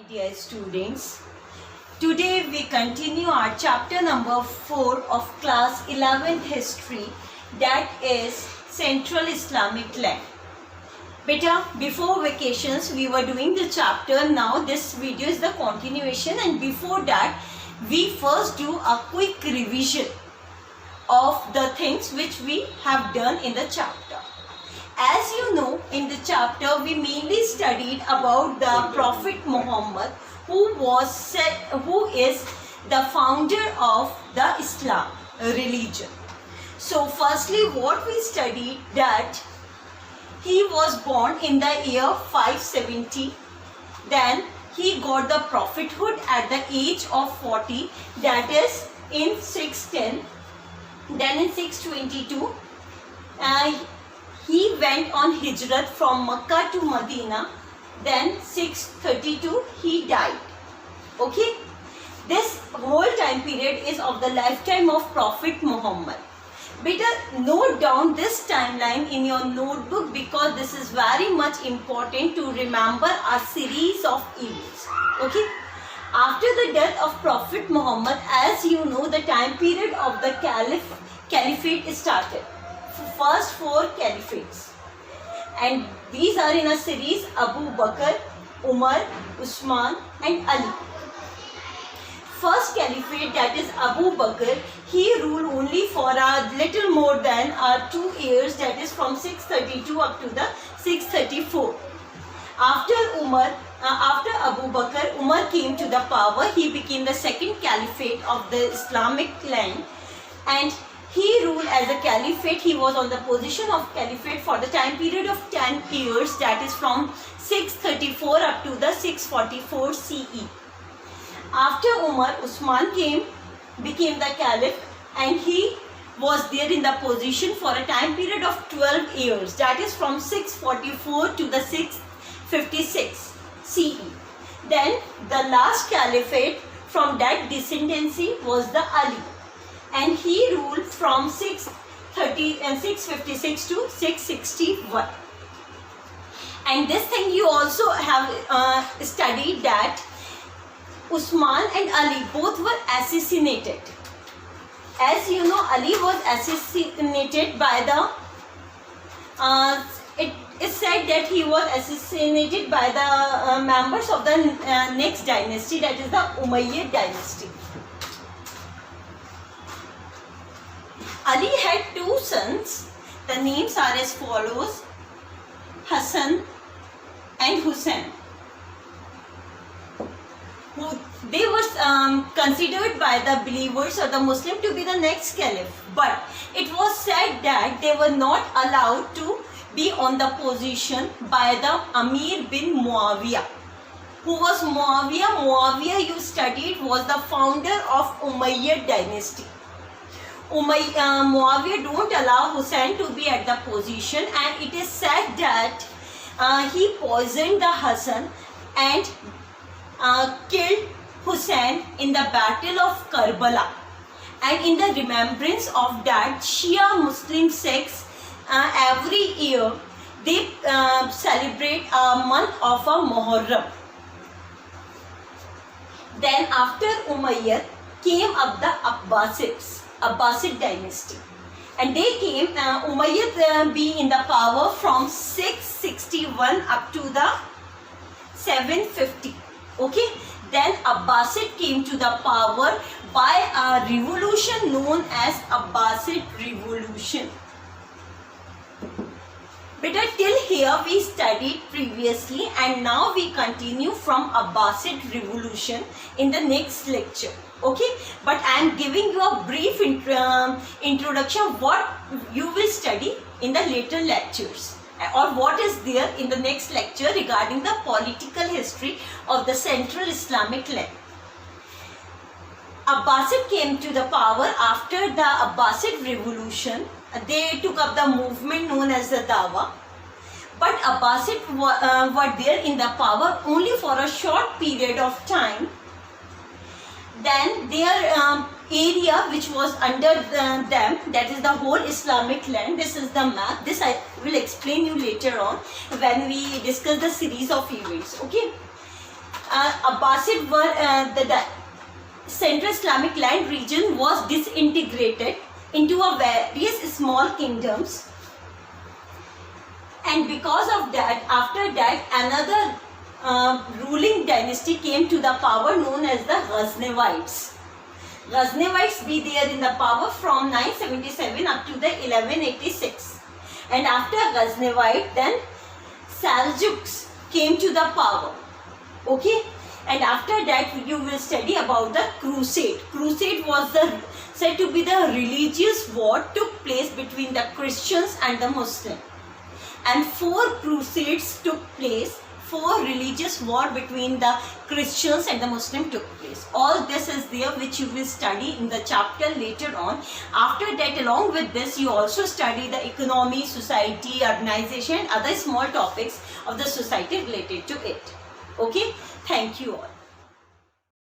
dear students. Today we continue our chapter number 4 of class 11th history, that is Central Islamic Land. Beta, before vacations we were doing the chapter. Now this video is the continuation, and before that we first do a quick revision of the things which we have done in the chapter. As you know, in the chapter we mainly studied about the Prophet Muhammad, who is the founder of the Islam religion. So firstly, what we studied, that he was born in the year 570. Then he got the prophethood at the age of 40, that is in 610. Then in 622 he went on hijrat from Makkah to Medina. Then 632 he died. Okay, this whole time period is of the lifetime of Prophet Muhammad. Better note down this timeline in your notebook, because this is very much important to remember a series of events. Okay, after the death of Prophet Muhammad, as you know, the time period of the caliphate started. First 4 caliphates, and these are in a series: Abu Bakr, Umar, Usman and Ali. First caliphate, that is Abu Bakr, he ruled only for a little more than 2 years, that is from 632 up to the 634. After Abu Bakr, Umar came to the power. He became the second caliphate of the Islamic land, and he ruled as a caliphate. He was on the position of caliphate for the time period of 10 years, that is from 634 up to the 644 CE. After Umar, Usman became the caliph, and he was there in the position for a time period of 12 years, that is from 644 to the 656 CE. Then the last caliphate from that descendancy was the Ali, and he ruled from 656 to 661. And this thing you also have studied, that Usman and Ali both were assassinated. As you know, Ali was assassinated by the it is said that he was assassinated by the members of the next dynasty, that is the Umayyad dynasty. Ali had 2 sons. The names are as follows: Hassan and Hussein. They were considered by the believers or the Muslim to be the next caliph, but it was said that they were not allowed to be on the position by the Amir bin Muawiyah. Who was Muawiyah? Muawiyah, you studied, was the founder of Umayyad dynasty. Muawiyah don't allow Hussein to be at the position, and it is said that he poisoned the Hassan and killed Hussein in the battle of Karbala. And in the remembrance of that, Shia Muslim sects every year they celebrate a month of a Muharram. Then after Umayyad came up the Abbasid dynasty, and they came, Umayyad being in the power from 661 up to the 750. Okay, then Abbasid came to the power by a revolution known as Abbasid revolution. Better till here we studied previously, and now we continue from Abbasid revolution in the next lecture. Okay, but I am giving you a brief introduction of what you will study in the later lectures, or what is there in the next lecture regarding the political history of the Central Islamic land. Abbasid came to the power after the Abbasid revolution. They took up the movement known as the Dawa. But Abbasid were there in the power only for a short period of time. Then their area which was under them, that is the whole Islamic land. This is the map. This I will explain you later on when we discuss the series of events. Okay. Abbasid were the Central Islamic land region was disintegrated into a various small kingdoms, and because of that, after that, another ruling dynasty came to the power known as the Ghaznavites. Ghaznavites be there in the power from 977 up to the 1186, and after Ghaznavite, then Seljuks came to the power. Okay, and after that you will study about the crusade. Crusade was said to be the religious war took place between the Christians and the Muslims, and 4 crusades took place. 4 religious war between the Christians and the Muslims took place. All this is there which you will study in the chapter later on. After that, along with this, you also study the economy, society, urbanization, other small topics of the society related to it. Okay, thank you all.